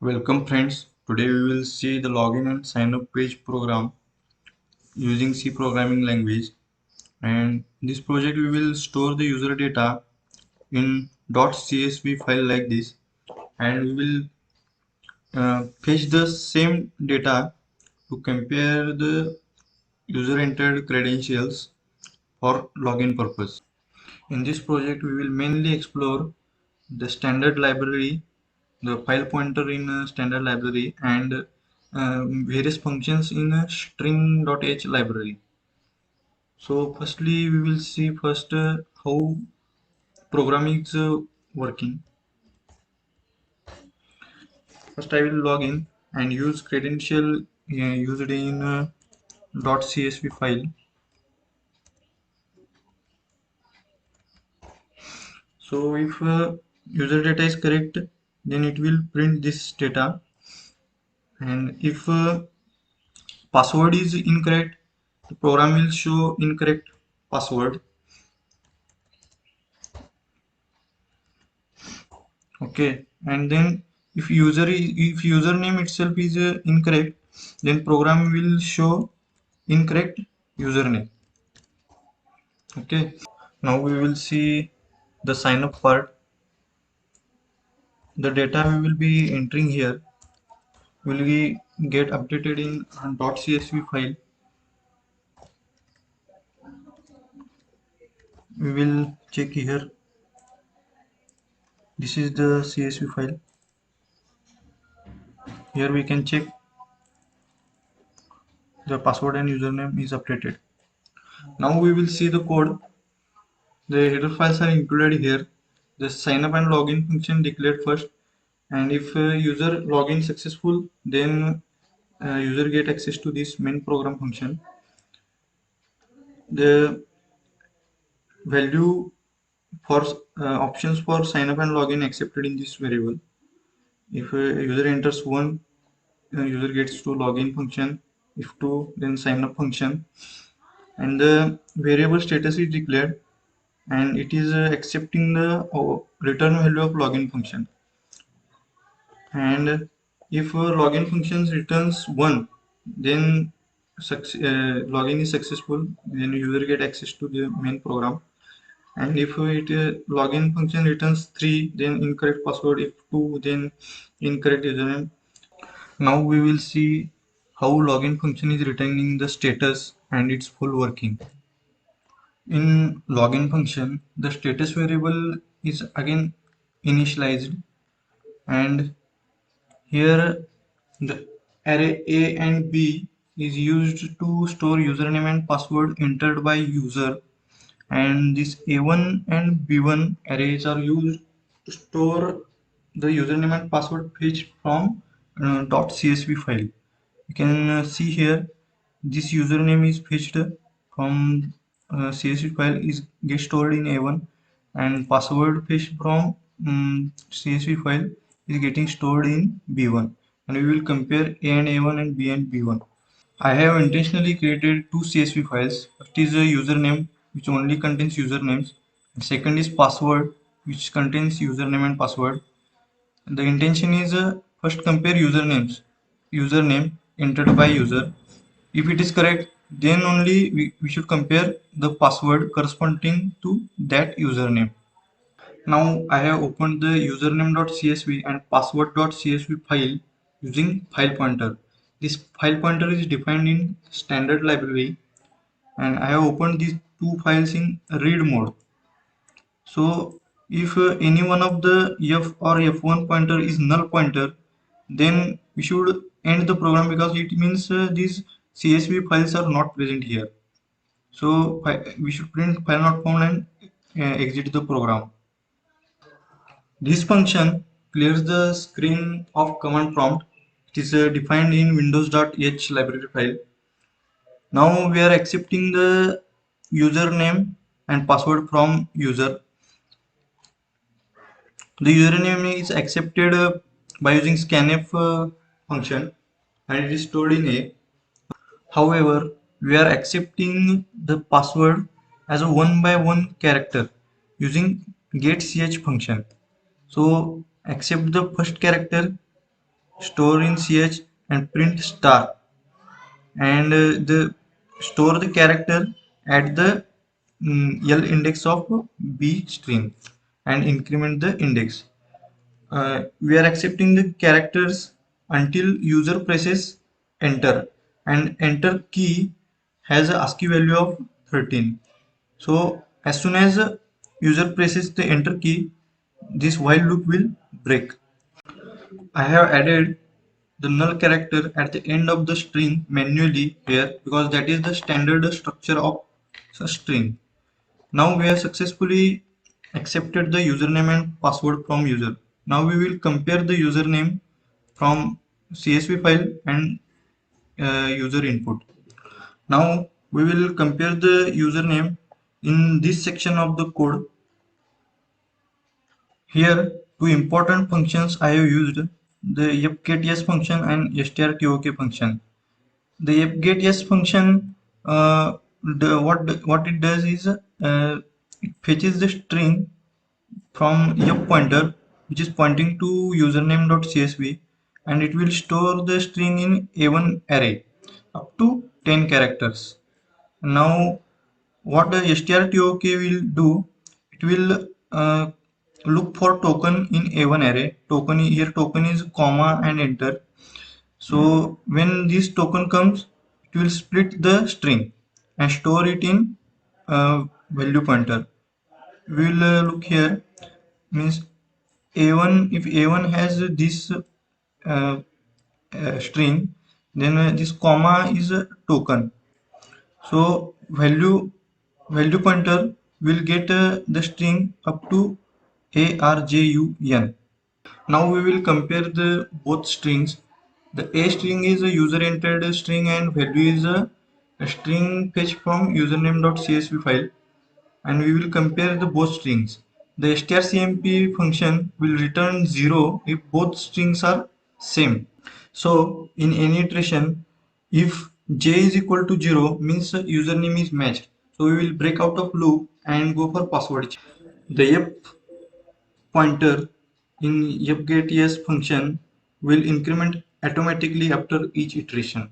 Welcome friends. Today we will see the login and sign up page program using C programming language. And in this project we will store the user data in .csv file like this, and we will fetch the same data to compare the user entered credentials for login purpose. In this project we will mainly explore the standard library, the file pointer in a standard library, and various functions in a string.h library. So firstly we will see first how programming is working. First I will log in and use credential used in .csv file. So if user data is correct, then it will print this data, and if password is incorrect, the program will show incorrect password. Okay, and then if username itself is incorrect, then program will show incorrect username. Okay, now we will see the sign up part. The data we will be entering here will be get updated in .csv file. We will check here. This is the CSV file. Here we can check the password and username is updated. Now we will see the code. The header files are included here. The sign up and login function declared first, and if user login successful, then user get access to this main program function. The value for options for sign up and login accepted in this variable. If user enters 1, user gets to login function. If 2, then sign up function. And the variable status is declared, and it is accepting the return value of login function. And if login functions returns 1, then login is successful, then user get access to the main program. And if login function returns 3, then incorrect password. If 2, then incorrect username. Now we will see how login function is returning the status and its full working. In login function, the status variable is again initialized, and here the array A and B is used to store username and password entered by user, and this A1 and B1 arrays are used to store the username and password fetched from .csv file. You can see here this username is fetched from CSV file is get stored in A1, and password fetched from CSV file is getting stored in B1, and we will compare A and A1 and B and B1. I have intentionally created two CSV files. First is a username which only contains usernames, and second is password which contains username and password. The intention is first compare username entered by user. If it is correct, then only we should compare the password corresponding to that username. Now I have opened the username.csv and password.csv file using file pointer. This file pointer is defined in standard library, and I have opened these two files in read mode. So if any one of the f or f1 pointer is null pointer, then we should end the program, because it means these CSV files are not present here. So we should print file not found and exit the program. This function clears the screen of command prompt. It is defined in windows.h library file. Now we are accepting the username and password from user. The username is accepted by using scanf function, and it is stored in A. However, we are accepting the password as a 1 by 1 character using getch function. So accept the first character store in ch, and print star, and the store the character at the L index of B string and increment the index. We are accepting the characters until user presses enter, and enter key has a ASCII value of 13. So as soon as user presses the enter key, this while loop will break. I have added the null character at the end of the string manually here because that is the standard structure of a string. Now we have successfully accepted the username and password from user. Now we will compare the username from CSV file and user input. Now we will compare the username in this section of the code. Here two important functions I have used, the fgetYes function and strtok function. The fgetYes function, what it does is it fetches the string from f pointer which is pointing to username.csv, and it will store the string in a1 array up to 10 characters. Now what the strtok will do, it will look for token in a1 array. Token here, token is comma and enter. So when this token comes, it will split the string and store it in value pointer. We will look here, means a1, if a1 has this string, then this comma is a token. So value pointer will get the string up to arjun. Now we will compare the both strings. The a string is a user entered string and value is a string fetched from username.csv file, and we will compare the both strings. The strcmp function will return 0 if both strings are same. So in any iteration, if j is equal to 0 means username is matched. So we will break out of loop and go for password. The f pointer in fgetYes function will increment automatically after each iteration.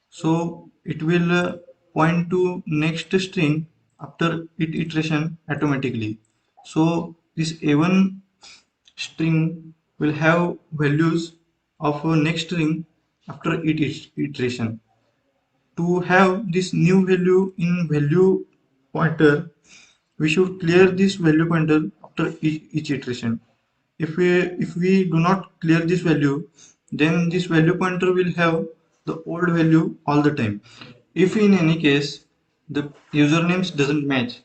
So it will point to next string after each iteration automatically. So this a1 string will have values of next string after each iteration. To have this new value in value pointer, we should clear this value pointer after each iteration. If we do not clear this value, then this value pointer will have the old value all the time. If in any case the usernames doesn't match,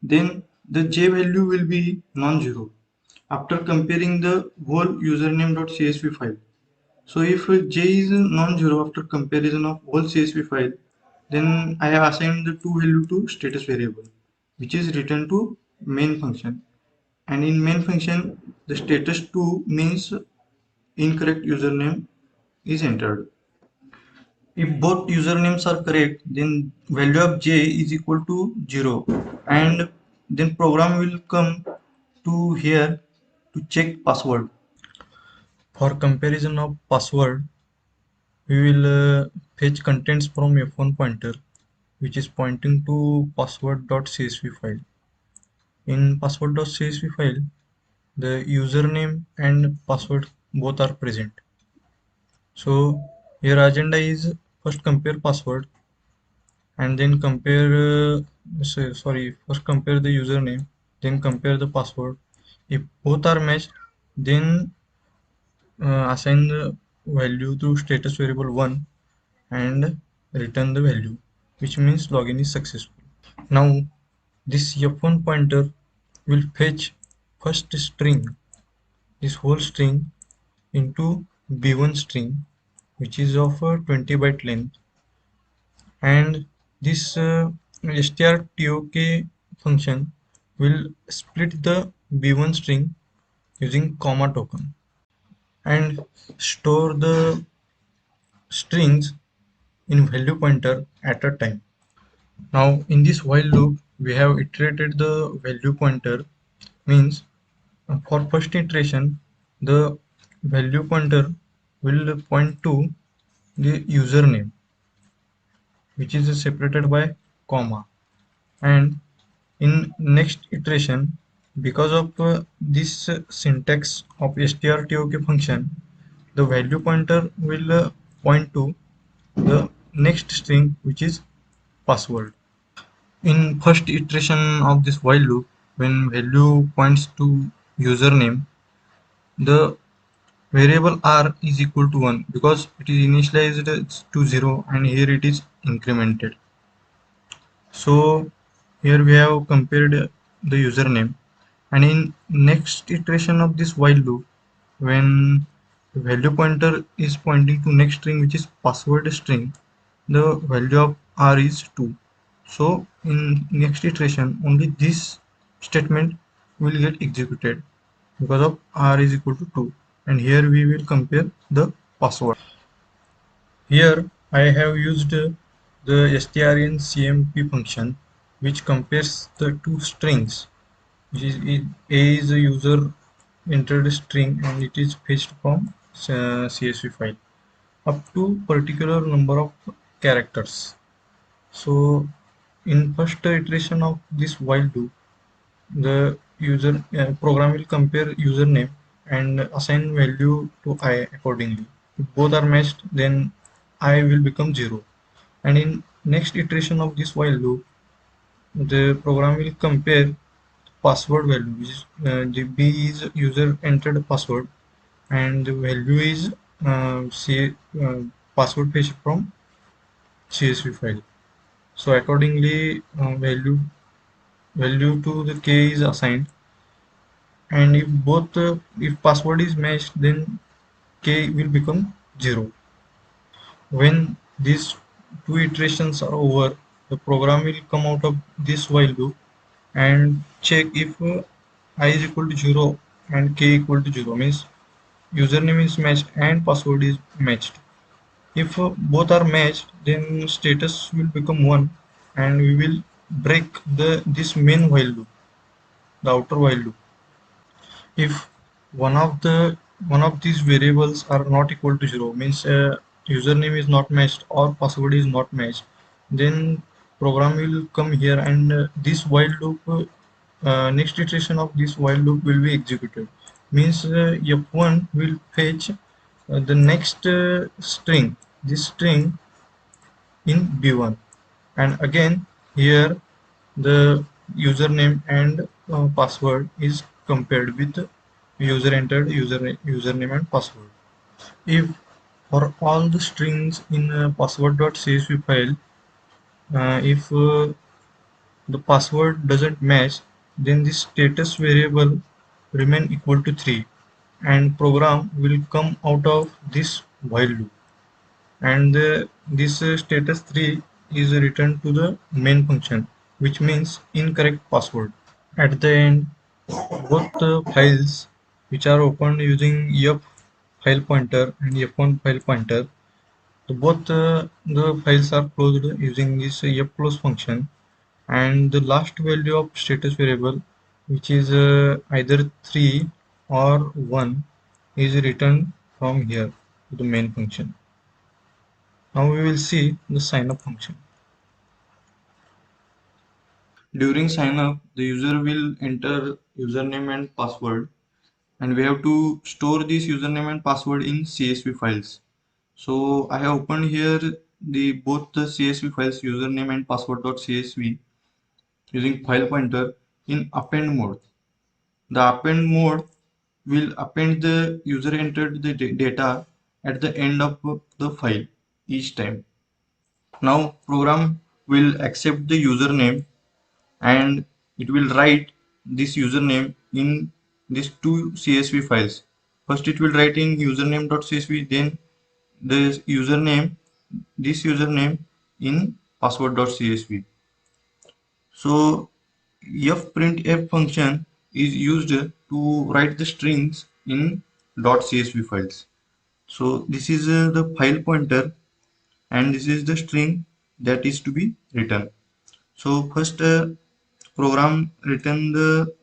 then the j value will be non-zero after comparing the whole username.csv file. So if j is non-zero after comparison of whole CSV file, then I have assigned the two value to status variable, which is returned to main function. And in main function, the status 2 means incorrect username is entered. If both usernames are correct, then value of j is equal to 0, and then program will come to here to check password. For comparison of password, we will fetch contents from f1 pointer, which is pointing to password.csv file. In password.csv file, the username and password both are present. So your agenda is first compare password and then compare first compare the username, then compare the password. If both are matched, then assign the value to status variable 1 and return the value, which means login is successful. Now this f1 pointer will fetch first string, this whole string, into b1 string, which is of a 20 byte length, and this strtok function will split the b1 string using comma token and store the strings in value pointer at a time. Now in this while loop we have iterated the value pointer, means for first iteration the value pointer will point to the username, which is separated by comma. And in next iteration, because of this syntax of strtok function, the value pointer will point to the next string, which is password. In first iteration of this while loop, when value points to username, the variable r is equal to 1 because it is initialized to 0 and here it is incremented. So here we have compared the username, and in next iteration of this while loop, when the value pointer is pointing to next string, which is password string, the value of r is 2. So in next iteration only this statement will get executed because of r is equal to 2, and here we will compare the password. Here I have used the strncmp function, which compares the two strings, which is a is a user entered string and it is fetched from CSV file up to particular number of characters. So in first iteration of this while loop, the user program will compare username and assign value to I accordingly. If both are matched, then I will become 0. And in next iteration of this while loop, the program will compare password value, which is the b is user entered password and the value is password fetched from CSV file. So accordingly, value to the k is assigned, and if both if password is matched, then k will become 0. When these two iterations are over, the program will come out of this while loop and check if I is equal to 0 and k equal to 0, means username is matched and password is matched. If both are matched, then status will become 1 and we will break this main while loop, the outer while loop. If one of these variables are not equal to 0, means username is not matched or password is not matched, then program will come here and this while loop next iteration of this while loop will be executed, means f1 will fetch the next string, this string in b1, and again here the username and password is compared with user entered username and password. If for all the strings in password.csv file, if the password doesn't match, then the status variable remain equal to 3 and program will come out of this while loop, and this status 3 is returned to the main function, which means incorrect password. At the end, both the files which are opened using f file pointer and f1 file pointer, so both the files are closed using this fclose function, and the last value of status variable, which is either 3 or 1, is returned from here to the main function. Now we will see the sign up function. During sign up, the user will enter username and password, and we have to store this username and password in CSV files. So I have opened here the both the CSV files, username and password.csv, using file pointer in append mode. The append mode will append the user entered the data at the end of the file each time. Now program will accept the username and it will write this username in these two CSV files. First it will write in username.csv, then the username, this username in password.csv. So fprintf function is used to write the strings in .csv files. So this is the file pointer and this is the string that is to be written. So first program return the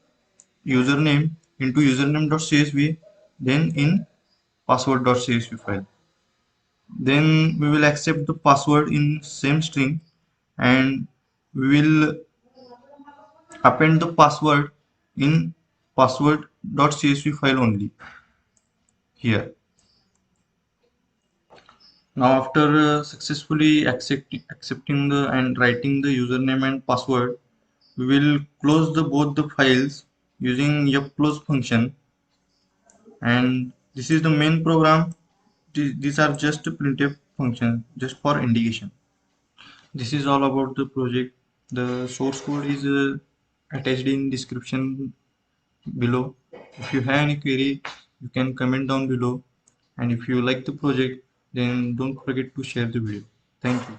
username into username.csv, then in password.csv file. Then we will accept the password in same string, and we will append the password in password.csv file only here. Now after successfully accepting the and writing the username and password, we will close the both the files using fclose function, and this is the main program. These are just printf function just for indication. This is all about the project. The source code is attached in description below. If you have any query, you can comment down below, and if you like the project, then don't forget to share the video. Thank you.